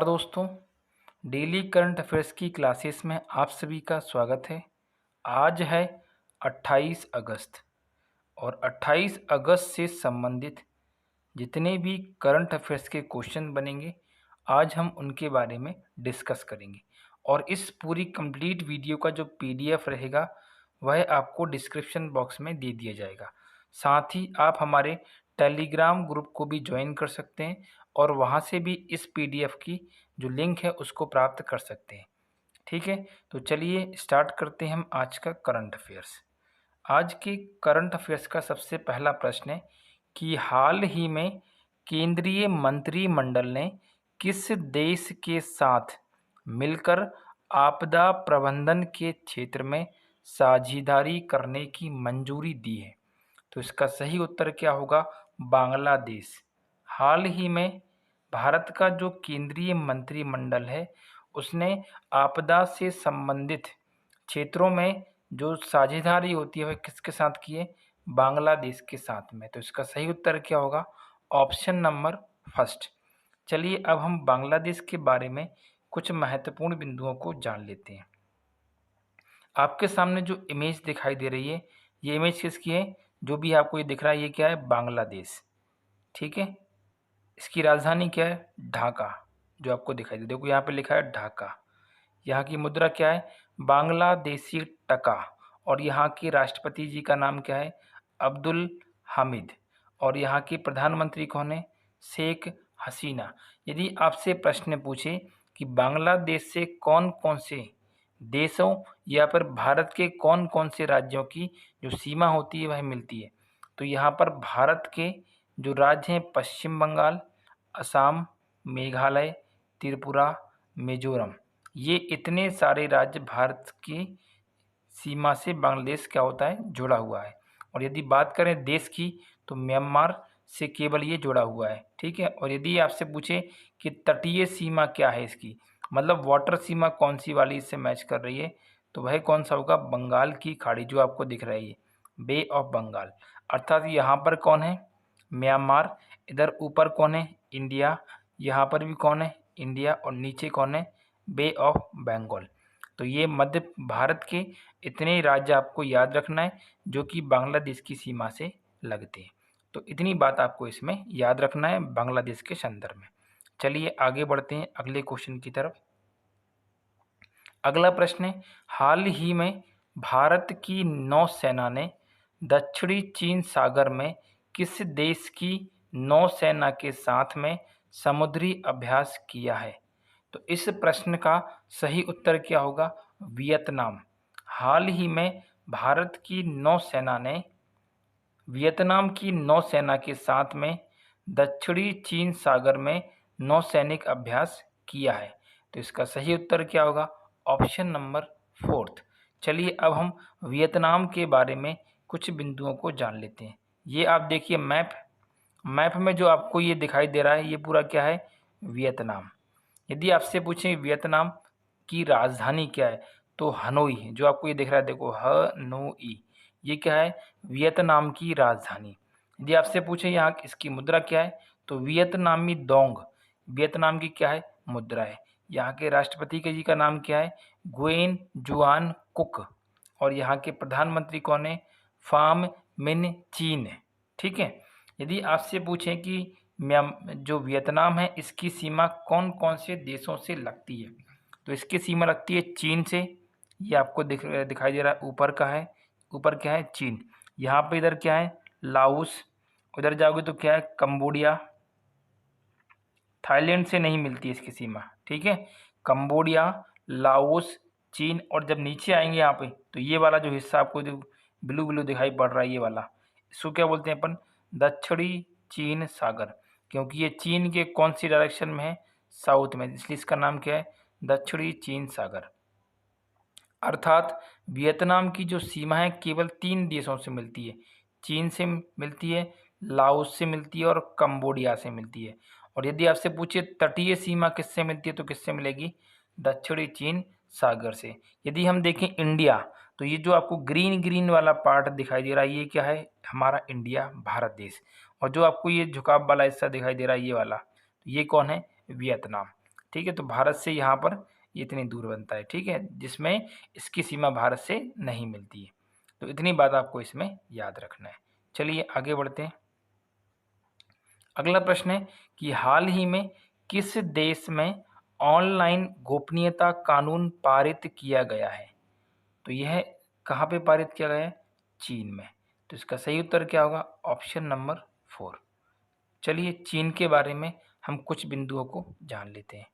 नमस्कार दोस्तों। Daily current affairs की क्लासेस में आप सभी का स्वागत है। आज है 28 अगस्त और 28 अगस्त से संबंधित जितने भी करंट अफेयर्स के क्वेश्चन बनेंगे आज हम उनके बारे में डिस्कस करेंगे। और इस पूरी कंप्लीट वीडियो का जो पीडीएफ रहेगा वह आपको डिस्क्रिप्शन बॉक्स में दे दिया जाएगा। साथ ही आप हमारे टेलीग्राम ग्रुप को भी ज्वाइन कर सकते हैं और वहां से भी इस पीडीएफ की जो लिंक है उसको प्राप्त कर सकते हैं। ठीक है, तो चलिए स्टार्ट करते हैं हम आज का करंट अफेयर्स। आज के करंट अफेयर्स का सबसे पहला प्रश्न है कि हाल ही में केंद्रीय मंत्रिमंडल ने किस देश के साथ मिलकर आपदा प्रबंधन के क्षेत्र में साझेदारी करने की मंजूरी दी है? तो इसका सही उत्तर क्या होगा? बांग्लादेश। हाल ही में भारत का जो केंद्रीय मंत्रिमंडल है उसने आपदा से संबंधित क्षेत्रों में जो साझेदारी होती है वह किसके साथ की है? बांग्लादेश के साथ में। तो इसका सही उत्तर क्या होगा? Option number first. चलिए अब हम बांग्लादेश के बारे में कुछ महत्वपूर्ण बिंदुओं को जान लेते हैं। आपके सामने जो इमेज दिखाई दे रही है ये इमेज किसकी है? जो भी आपको ये दिख रहा है ये क्या है? बांग्लादेश। ठीक है, इसकी राजधानी क्या है? ढाका। जो आपको दिखाई दे, देखो यहाँ पे लिखा है ढाका। यहाँ की मुद्रा क्या है? बांग्लादेशी टका। और यहाँ के राष्ट्रपति जी का नाम क्या है? अब्दुल हामिद। और यहाँ के प्रधानमंत्री कौन है? शेख हसीना। यदि आपसे प्रश्न पूछे कि बांग्लादेश से कौन कौन से देशों या फिर भारत के कौन कौन से राज्यों की जो सीमा होती है वह मिलती है, तो यहाँ पर भारत के जो राज्य हैं पश्चिम बंगाल, असम, मेघालय, त्रिपुरा, मिजोरम, ये इतने सारे राज्य भारत की सीमा से बांग्लादेश क्या होता है? जुड़ा हुआ है। और यदि बात करें देश की तो म्यांमार से केवल ये जुड़ा हुआ है। ठीक है, और यदि आपसे पूछे कि तटीय सीमा क्या है इसकी, मतलब वाटर सीमा कौन सी वाली इससे मैच कर रही है, तो वह कौन सा होगा? बंगाल की खाड़ी जो आपको दिख रही है, बे ऑफ बंगाल। अर्थात यहाँ पर कौन है? म्यांमार। इधर ऊपर कौन है? इंडिया। यहाँ पर भी कौन है? इंडिया। और नीचे कौन है? बे ऑफ बंगाल। तो ये मध्य भारत के इतने राज्य आपको याद रखना है जो कि बांग्लादेश की सीमा से लगते हैं। तो इतनी बात आपको इसमें याद रखना है बांग्लादेश के संदर्भ में। चलिए आगे बढ़ते हैं अगले क्वेश्चन की तरफ। अगला प्रश्न है, हाल ही में भारत की नौसेना ने दक्षिणी चीन सागर में किस देश की नौसेना के साथ में समुद्री अभ्यास किया है? तो इस प्रश्न का सही उत्तर क्या होगा? वियतनाम। हाल ही में भारत की नौसेना ने वियतनाम की नौसेना के साथ में दक्षिणी चीन सागर में नौसैनिक अभ्यास किया है। तो इसका सही उत्तर क्या होगा? Option number fourth. चलिए अब हम वियतनाम के बारे में कुछ बिंदुओं को जान लेते हैं। ये आप देखिए मैप में जो आपको ये दिखाई दे रहा है ये पूरा क्या है? वियतनाम। यदि आपसे पूछें वियतनाम की राजधानी क्या है, तो हनोई है। जो आपको ये दिख रहा है देखो, हनोई, ये क्या है? वियतनाम की राजधानी। यदि आपसे पूछे यहाँ इसकी मुद्रा क्या है, तो वियतनामी डोंग वियतनाम की क्या है? मुद्रा है। यहाँ के राष्ट्रपति के जी का नाम क्या है? गुएन जुआन कुक। और यहाँ के प्रधानमंत्री कौन है? फाम मिन चीन है। ठीक है, यदि आपसे पूछें कि जो वियतनाम है इसकी सीमा कौन कौन से देशों से लगती है, तो इसकी सीमा लगती है चीन से। ये आपको दिखाई दे रहा है ऊपर का है, ऊपर क्या है? चीन। यहाँ पे इधर क्या है? लाओस। उधर जाओगे तो क्या है? कंबोडिया। थाईलैंड से नहीं मिलती है इसकी सीमा। ठीक है, कंबोडिया, लाओस, चीन। और जब नीचे आएंगे यहाँ पे तो ये वाला जो हिस्सा आपको जो ब्लू ब्लू दिखाई पड़ रहा है ये वाला, इसको क्या बोलते हैं अपन? दक्षिणी चीन सागर। क्योंकि ये चीन के कौन सी डायरेक्शन में है? साउथ में, इसलिए इसका नाम क्या है? दक्षिणी चीन सागर। अर्थात वियतनाम की जो सीमा है केवल 3 देशों से मिलती है। चीन से मिलती है, लाओस से मिलती है और कंबोडिया से मिलती है। और यदि आपसे पूछे तटीय सीमा किससे मिलती है, तो किससे मिलेगी? दक्षिणी चीन सागर से। यदि हम देखें इंडिया, तो ये जो आपको ग्रीन ग्रीन वाला पार्ट दिखाई दे रहा है ये क्या है? हमारा इंडिया, भारत देश। और जो आपको ये झुकाव वाला हिस्सा दिखाई दे रहा है ये वाला, तो ये कौन है? वियतनाम। ठीक है। तो भारत से यहाँ पर ये इतनी दूर बनता है, ठीक है, जिसमें इसकी सीमा भारत से नहीं मिलती है। तो इतनी बात आपको इसमें याद रखना है। चलिए आगे बढ़ते हैं। अगला प्रश्न है कि हाल ही में किस देश में ऑनलाइन गोपनीयता कानून पारित किया गया है? तो यह कहाँ पे पारित किया गया है? चीन में। तो इसका सही उत्तर क्या होगा? Option number 4। चलिए चीन के बारे में हम कुछ बिंदुओं को जान लेते हैं।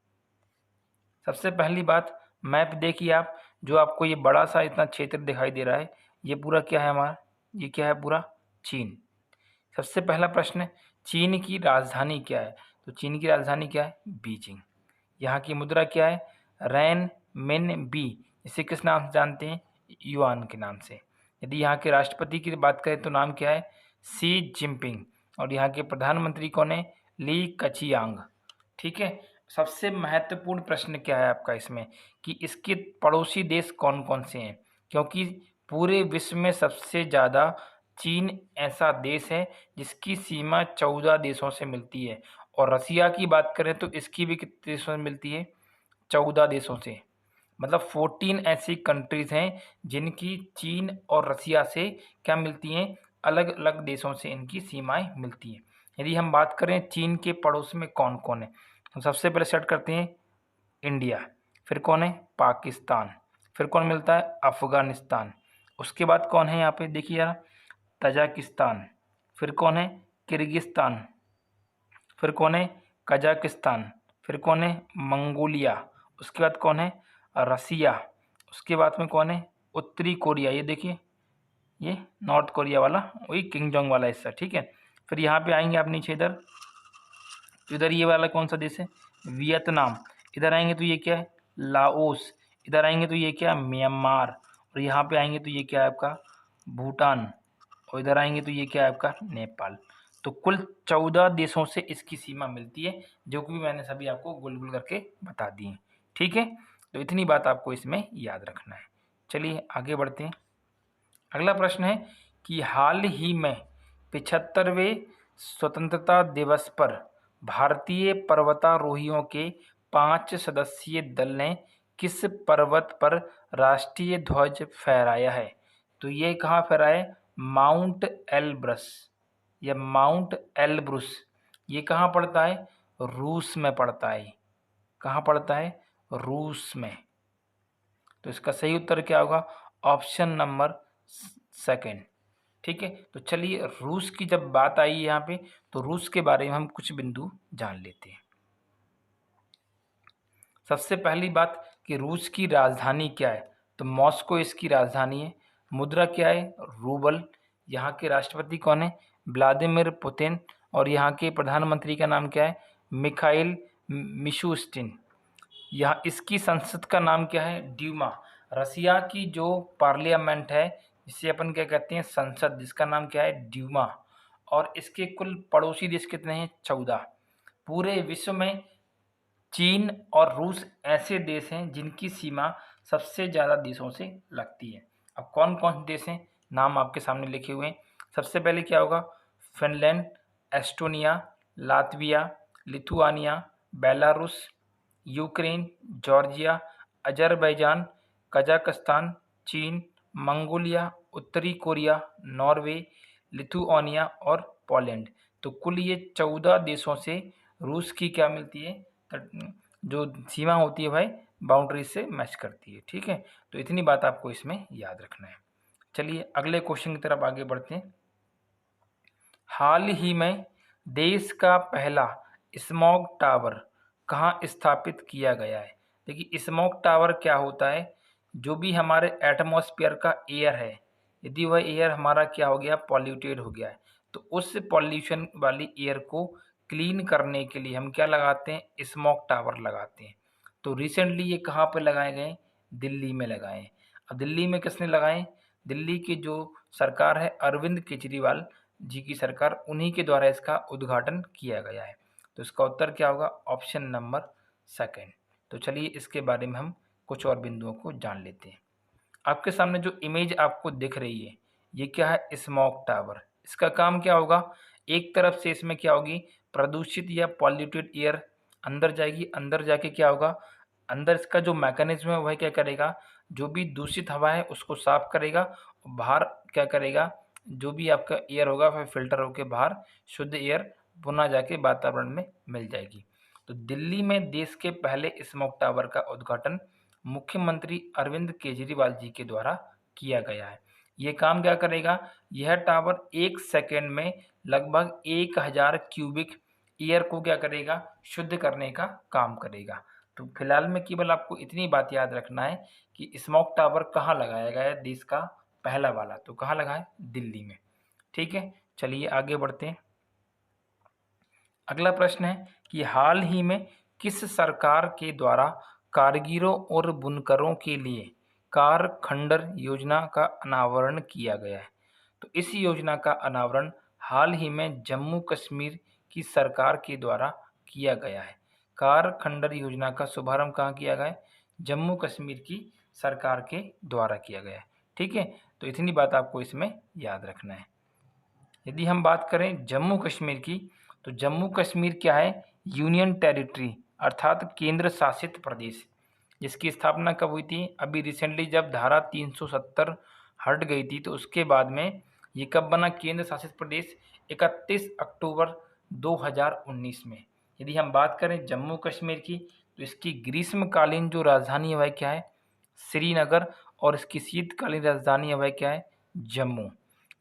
सबसे पहली बात, मैप देखिए आप, जो आपको ये बड़ा सा इतना क्षेत्र दिखाई दे रहा है, ये पूरा क्या है हमारा? ये क्या है? पूरा चीन। सबसे पहला प्रश्न, चीन की राजधानी क्या है? तो चीन की राजधानी क्या है? बीजिंग। यहाँ की मुद्रा क्या है? रैन मिन बी। इसे किस नाम से जानते हैं? युआन के नाम से। यदि यहाँ के राष्ट्रपति की बात करें तो नाम क्या है? सी जिनपिंग। और यहाँ के प्रधानमंत्री कौन है? ली कचियांग। ठीक है। सबसे महत्वपूर्ण प्रश्न क्या है आपका इसमें कि इसके पड़ोसी देश कौन कौन से हैं, क्योंकि पूरे विश्व में सबसे ज़्यादा चीन ऐसा देश है जिसकी सीमा 14 देशों से मिलती है। और रसिया की बात करें तो इसकी भी कितने देशों से मिलती है? 14 देशों से। मतलब 14 ऐसी कंट्रीज हैं जिनकी चीन और रसिया से क्या मिलती हैं? अलग अलग देशों से इनकी सीमाएं मिलती हैं। यदि हम बात करें चीन के पड़ोस में कौन कौन है, तो सबसे पहले सेट करते हैं इंडिया, फिर कौन है? पाकिस्तान, फिर कौन मिलता है? अफगानिस्तान। उसके बाद कौन है यहाँ पे देखिए यार? तजाकिस्तान, फिर कौन है? किर्गिस्तान, फिर कौन है? कजाकिस्तान, फिर कौन है? मंगोलिया। उसके बाद कौन है? रसिया। उसके बाद में कौन है? उत्तरी कोरिया। ये देखिए, ये नॉर्थ कोरिया वाला, वही किंग जोंग वाला हिस्सा, ठीक है। फिर यहाँ पे आएंगे आप नीचे इधर, तो इधर ये वाला कौन सा देश है? वियतनाम। इधर आएंगे तो ये क्या है? लाओस। इधर आएंगे तो ये क्या है? म्यांमार। और यहाँ पे आएंगे तो ये क्या है आपका? भूटान। और इधर आएंगे तो ये क्या है आपका? नेपाल। तो कुल 14 देशों से इसकी सीमा मिलती है, जो कि मैंने सभी आपको गुल गुल करके बता दी है, ठीक है। तो इतनी बात आपको इसमें याद रखना है। चलिए आगे बढ़ते हैं। अगला प्रश्न है कि हाल ही में 75वें स्वतंत्रता दिवस पर भारतीय पर्वतारोहियों के 5 सदस्यीय दल ने किस पर्वत पर राष्ट्रीय ध्वज फहराया है? तो ये कहाँ फहराया है? माउंट एलब्रस या माउंट एलब्रुस। ये कहाँ पड़ता है? रूस में पड़ता है। कहाँ पड़ता है? रूस में। तो इसका सही उत्तर क्या होगा? Option number 2। ठीक है। तो चलिए रूस की जब बात आई यहाँ पे, तो रूस के बारे में हम कुछ बिंदु जान लेते हैं। सबसे पहली बात कि रूस की राजधानी क्या है? तो मॉस्को इसकी राजधानी है। मुद्रा क्या है? रूबल। यहाँ के राष्ट्रपति कौन है? Vladimir Putin. और यहाँ के प्रधानमंत्री का नाम क्या है? Mikhail Mishustin. यहाँ इसकी संसद का नाम क्या है? ड्यूमा। रसिया की जो पार्लियामेंट है, जिसे अपन क्या कहते हैं? संसद, जिसका नाम क्या है? ड्यूमा। और इसके कुल पड़ोसी देश कितने हैं? 14। पूरे विश्व में चीन और रूस ऐसे देश हैं जिनकी सीमा सबसे ज़्यादा देशों से लगती है। अब कौन कौन से देश हैं, नाम आपके सामने लिखे हुए हैं। सबसे पहले क्या होगा? Finland, Estonia, Latvia, Lithuania, Belarus, Ukraine, Georgia, Azerbaijan, Kazakhstan, चीन, मंगोलिया, उत्तरी कोरिया, नॉर्वे, लिथुआनिया और पोलैंड। तो कुल ये 14 देशों से रूस की क्या मिलती है? जो सीमा होती है भाई, बाउंड्री से मैच करती है, ठीक है। तो इतनी बात आपको इसमें याद रखना है। चलिए अगले क्वेश्चन की तरफ आगे बढ़ते हैं। हाल ही में देश का पहला स्मॉग टावर कहाँ स्थापित किया गया है? देखिए स्मॉग टावर क्या होता है? जो भी हमारे एटमॉस्फेयर का एयर है, यदि वह एयर हमारा क्या हो गया? पॉल्यूटेड हो गया है, तो उस पॉल्यूशन वाली एयर को क्लीन करने के लिए हम क्या लगाते हैं? स्मॉग टावर लगाते हैं। तो रिसेंटली ये कहाँ पर लगाए गए? दिल्ली में लगाए हैं। अब दिल्ली में किसने लगाए? दिल्ली की जो सरकार है, अरविंद केजरीवाल जी की सरकार, उन्हीं के द्वारा इसका उद्घाटन किया गया है। तो इसका उत्तर क्या होगा? Option number 2। तो चलिए इसके बारे में हम कुछ और बिंदुओं को जान लेते हैं। आपके सामने जो इमेज आपको दिख रही है, ये क्या है? Smog tower. इसका काम क्या होगा? एक तरफ से इसमें क्या होगी? प्रदूषित या पॉल्यूटेड एयर अंदर जाएगी, अंदर जाके क्या होगा, अंदर इसका जो मैकेनिज्म है वह क्या करेगा, जो भी दूषित हवा है उसको साफ करेगा, और बाहर क्या करेगा, जो भी आपका एयर होगा वह फिल्टर होकर बाहर शुद्ध एयर पुनः जाके वातावरण में मिल जाएगी। तो दिल्ली में देश के पहले स्मोक टावर का उद्घाटन मुख्यमंत्री अरविंद केजरीवाल जी के द्वारा किया गया है। ये काम क्या करेगा, यह टावर 1 सेकेंड में लगभग 1000 क्यूबिक एयर को क्या करेगा, शुद्ध करने का काम करेगा। तो फिलहाल में केवल आपको इतनी बात याद रखना है कि स्मोक टावर कहाँ लगाया गया है, देश का पहला वाला, तो कहाँ लगा है, दिल्ली में। ठीक है, चलिए आगे बढ़ते हैं। अगला प्रश्न है कि हाल ही में किस सरकार के द्वारा कारीगरों और बुनकरों के लिए कार खंडर योजना का अनावरण किया गया है। तो इस योजना का अनावरण हाल ही में जम्मू कश्मीर की सरकार के द्वारा किया गया है। कार खंडर योजना का शुभारंभ कहाँ किया गया है, जम्मू कश्मीर की सरकार के द्वारा किया गया है। ठीक है, तो इतनी बात आपको इसमें याद रखना है। यदि हम बात करें जम्मू कश्मीर की, तो जम्मू कश्मीर क्या है, यूनियन टेरिटरी अर्थात केंद्र शासित प्रदेश, जिसकी स्थापना कब हुई थी, अभी रिसेंटली जब धारा 370 हट गई थी तो उसके बाद में ये कब बना केंद्र शासित प्रदेश, 31 अक्टूबर 2019 में। यदि हम बात करें जम्मू कश्मीर की, तो इसकी ग्रीष्मकालीन जो राजधानी है वह क्या है, श्रीनगर, और इसकी शीतकालीन राजधानी है वह क्या है, जम्मू।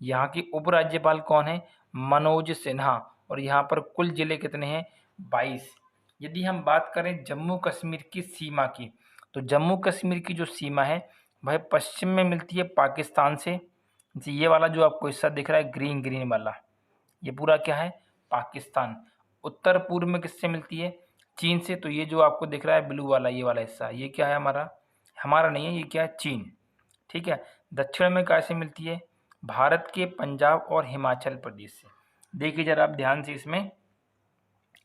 यहाँ के उपराज्यपाल कौन है, मनोज सिन्हा, और यहाँ पर कुल जिले कितने हैं, 22। यदि हम बात करें जम्मू कश्मीर की सीमा की, तो जम्मू कश्मीर की जो सीमा है वह पश्चिम में मिलती है पाकिस्तान से। ये वाला जो आपको हिस्सा दिख रहा है ग्रीन ग्रीन वाला, ये पूरा क्या है, पाकिस्तान। उत्तर पूर्व में किससे मिलती है, चीन से। तो ये जो आपको दिख रहा है ब्लू वाला, ये वाला हिस्सा, ये क्या है, हमारा हमारा नहीं है, ये क्या है, चीन। ठीक है, दक्षिण में कैसे मिलती है, भारत के पंजाब और हिमाचल प्रदेश से। देखिए जरा आप ध्यान से इसमें,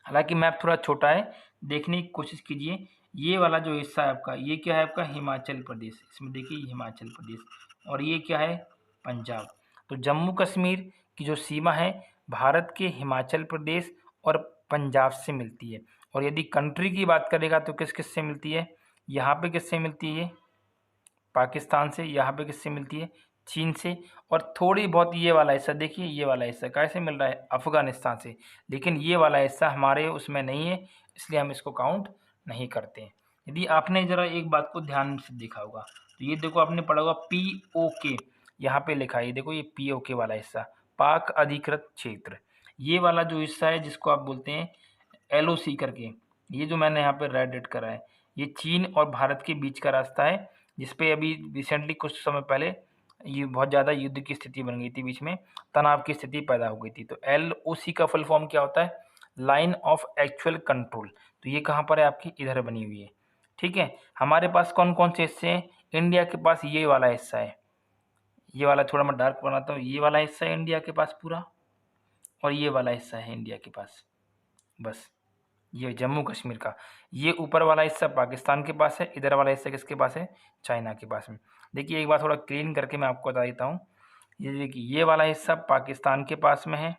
हालांकि मैप थोड़ा छोटा है, देखने की कोशिश कीजिए। ये वाला जो हिस्सा है आपका, ये क्या है आपका, हिमाचल प्रदेश। इसमें देखिए हिमाचल प्रदेश, और ये क्या है, पंजाब। तो जम्मू कश्मीर की जो सीमा है भारत के हिमाचल प्रदेश और पंजाब से मिलती है। और यदि कंट्री की बात करेगा तो किस किस से मिलती है, यहाँ पे किससे मिलती है, पाकिस्तान से। यहाँ पे किससे मिलती है, चीन से। और थोड़ी बहुत ये वाला हिस्सा देखिए, ये वाला हिस्सा कैसे मिल रहा है, अफगानिस्तान से। लेकिन ये वाला हिस्सा हमारे उसमें नहीं है, इसलिए हम इसको काउंट नहीं करते हैं। यदि आपने ज़रा एक बात को ध्यान से देखा होगा, तो ये देखो आपने पढ़ा होगा POK, यहाँ पे लिखा है, देखो ये POK वाला हिस्सा, पाक अधिकृत क्षेत्र। ये वाला जो हिस्सा है जिसको आप बोलते हैं LOC करके, ये जो मैंने यहाँ पे रेड करा है, ये चीन और भारत के बीच का रास्ता है, जिसपे अभी रिसेंटली कुछ समय पहले ये बहुत ज़्यादा युद्ध की स्थिति बन गई थी, बीच में तनाव की स्थिति पैदा हो गई थी। तो LOC का फुल फॉर्म क्या होता है, लाइन ऑफ एक्चुअल कंट्रोल। तो ये कहाँ पर है, आपकी इधर बनी हुई है। ठीक है, हमारे पास कौन कौन से हिस्से हैं, इंडिया के पास ये वाला हिस्सा है, ये वाला थोड़ा मैं डार्क बनाता हूँ, ये वाला हिस्सा है इंडिया के पास पूरा, और ये वाला हिस्सा है इंडिया के पास, बस। ये जम्मू कश्मीर का, ये ऊपर वाला हिस्सा पाकिस्तान के पास है, इधर वाला हिस्सा किसके पास है, चाइना के पास में। देखिए एक बार थोड़ा क्लीन करके मैं आपको बता देता हूँ। ये देखिए ये वाला हिस्सा पाकिस्तान के पास में है,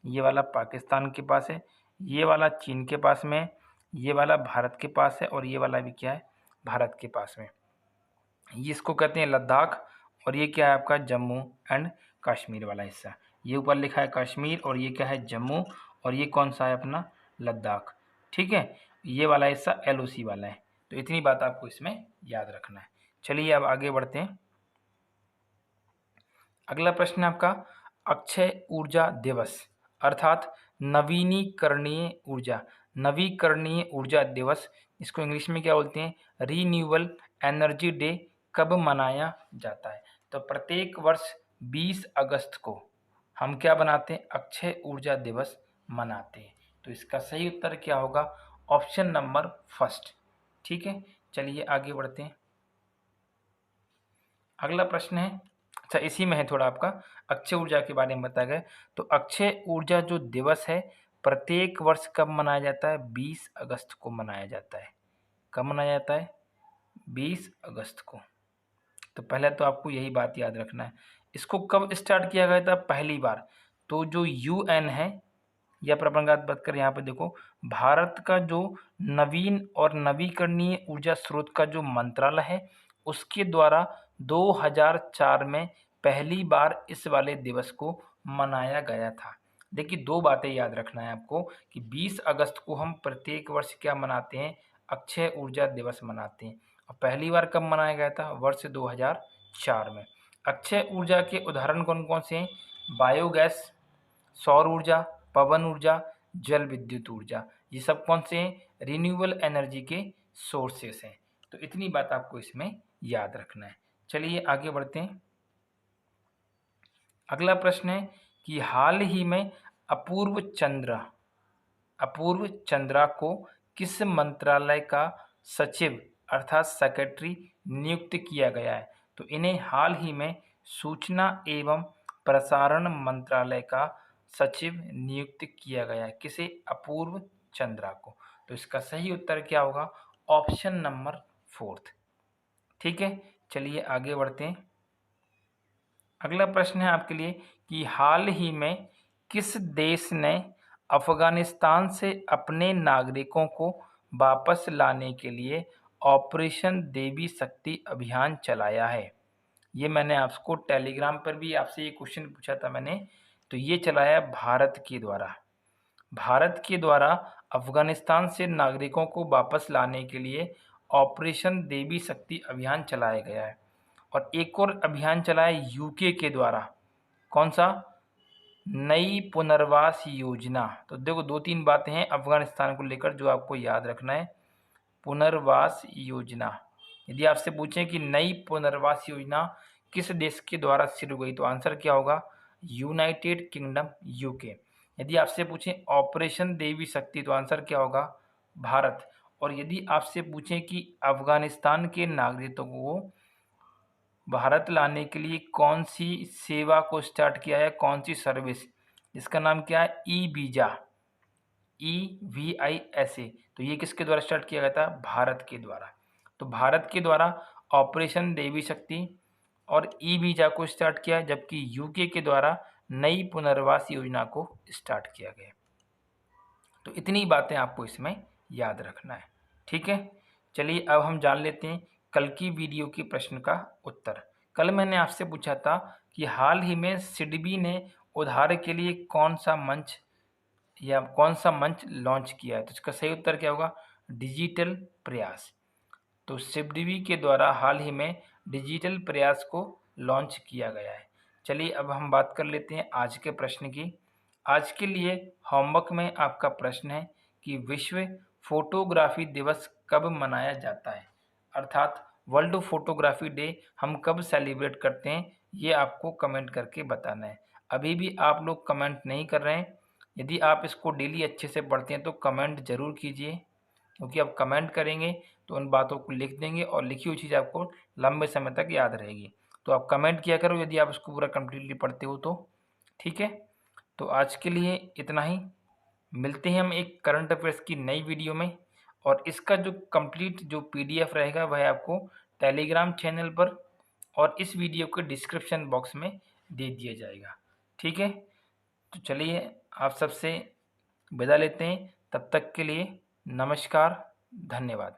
ये वाला पाकिस्तान के पास है, ये वाला चीन के पास में है, ये वाला भारत के पास है, और ये वाला भी क्या है, भारत के पास में। ये इसको कहते हैं लद्दाख, और ये क्या है आपका, जम्मू एंड कश्मीर वाला हिस्सा। ये ऊपर लिखा है कश्मीर, और ये क्या है, जम्मू, और ये कौन सा है अपना, लद्दाख। ठीक है, ये वाला हिस्सा LOC वाला है। तो इतनी बात आपको इसमें याद रखना है। चलिए अब आगे बढ़ते हैं। अगला प्रश्न है आपका, अक्षय ऊर्जा दिवस अर्थात नवीनीकरणीय ऊर्जा, नवीकरणीय ऊर्जा दिवस, इसको इंग्लिश में क्या बोलते हैं, रीन्यूएबल एनर्जी डे, कब मनाया जाता है। तो प्रत्येक वर्ष 20 अगस्त को हम क्या बनाते हैं, अक्षय ऊर्जा दिवस मनाते हैं। तो इसका सही उत्तर क्या होगा, ऑप्शन नंबर फर्स्ट। ठीक है, चलिए आगे बढ़ते हैं। अगला प्रश्न है, अच्छा इसी में है थोड़ा आपका, अक्षय ऊर्जा के बारे में बताया गया। तो अक्षय ऊर्जा जो दिवस है प्रत्येक वर्ष कब मनाया जाता है, 20 अगस्त को मनाया जाता है। कब मनाया जाता है, 20 अगस्त को। तो पहले तो आपको यही बात याद रखना है। इसको कब स्टार्ट किया गया था पहली बार, तो जो UN है, या प्रबंधन बात कर यहाँ पे देखो, भारत का जो नवीन और नवीकरणीय ऊर्जा स्रोत का जो मंत्रालय है उसके द्वारा 2004 में पहली बार इस वाले दिवस को मनाया गया था। देखिए, दो बातें याद रखना है आपको कि 20 अगस्त को हम प्रत्येक वर्ष क्या मनाते हैं, अक्षय ऊर्जा दिवस मनाते हैं। और पहली बार कब मनाया गया था, वर्ष 2004 में। अक्षय ऊर्जा के उदाहरण कौन कौन से हैं, बायोगैस, सौर ऊर्जा, पवन ऊर्जा, जल विद्युत ऊर्जा, ये सब कौन से हैं, रिन्यूएबल एनर्जी के सोर्सेस हैं। तो इतनी बात आपको इसमें याद रखना है। चलिए आगे बढ़ते हैं। अगला प्रश्न है कि हाल ही में अपूर्व चंद्रा को किस मंत्रालय का सचिव अर्थात सेक्रेटरी नियुक्त किया गया है। तो इन्हें हाल ही में सूचना एवं प्रसारण मंत्रालय का सचिव नियुक्त किया गया है। किसे, अपूर्व चंद्रा को। तो इसका सही उत्तर क्या होगा, ऑप्शन नंबर 4। ठीक है, चलिए आगे बढ़ते हैं। अगला प्रश्न है आपके लिए कि हाल ही में किस देश ने अफगानिस्तान से अपने नागरिकों को वापस लाने के लिए ऑपरेशन देवी शक्ति अभियान चलाया है। ये मैंने आपको टेलीग्राम पर भी आपसे ये क्वेश्चन पूछा था मैंने। तो ये चलाया भारत के द्वारा। भारत के द्वारा अफगानिस्तान से नागरिकों को वापस लाने के लिए ऑपरेशन देवी शक्ति अभियान चलाया गया है। और एक और अभियान चलाया यूके के द्वारा, कौन सा, नई पुनर्वास योजना। तो देखो, दो तीन बातें हैं अफगानिस्तान को लेकर जो आपको याद रखना है। पुनर्वास योजना, यदि आपसे पूछें कि नई पुनर्वास योजना किस देश के द्वारा शुरू हुई, तो आंसर क्या होगा, यूनाइटेड किंगडम, यूके। यदि आपसे पूछें ऑपरेशन देवी शक्ति, तो आंसर क्या होगा, भारत। और यदि आपसे पूछें कि अफगानिस्तान के नागरिकों को भारत लाने के लिए कौन सी सेवा को स्टार्ट किया है, कौन सी सर्विस, इसका नाम क्या है, ई वीज़ा, EVISA। तो ये किसके द्वारा स्टार्ट किया गया था, भारत के द्वारा। तो भारत के द्वारा ऑपरेशन देवी शक्ति और ई वीज़ा को स्टार्ट किया, जबकि यूके के द्वारा नई पुनर्वास योजना को स्टार्ट किया गया। तो इतनी बातें आपको इसमें याद रखना है। ठीक है, चलिए अब हम जान लेते हैं कल की वीडियो के प्रश्न का उत्तर। कल मैंने आपसे पूछा था कि हाल ही में सिडबी ने उधार के लिए कौन सा मंच लॉन्च किया है। तो इसका सही उत्तर क्या होगा, डिजिटल प्रयास। तो सिडबी के द्वारा हाल ही में डिजिटल प्रयास को लॉन्च किया गया है। चलिए अब हम बात कर लेते हैं आज के प्रश्न की। आज के लिए होमवर्क में आपका प्रश्न है कि विश्व फोटोग्राफी दिवस कब मनाया जाता है, अर्थात वर्ल्ड फोटोग्राफी डे हम कब सेलिब्रेट करते हैं, ये आपको कमेंट करके बताना है। अभी भी आप लोग कमेंट नहीं कर रहे हैं। यदि आप इसको डेली अच्छे से पढ़ते हैं तो कमेंट ज़रूर कीजिए, क्योंकि आप कमेंट करेंगे तो उन बातों को लिख देंगे और लिखी हुई चीज़ आपको लंबे समय तक याद रहेगी। तो आप कमेंट किया करो यदि आप इसको पूरा कम्प्लीटली पढ़ते हो तो। ठीक है, तो आज के लिए इतना ही। मिलते हैं हम एक करंट अफेयर्स की नई वीडियो में, और इसका जो कंप्लीट जो PDF रहेगा वह आपको टेलीग्राम चैनल पर और इस वीडियो के डिस्क्रिप्शन बॉक्स में दे दिया जाएगा। ठीक है, तो चलिए आप सबसे विदा लेते हैं। तब तक के लिए नमस्कार, धन्यवाद।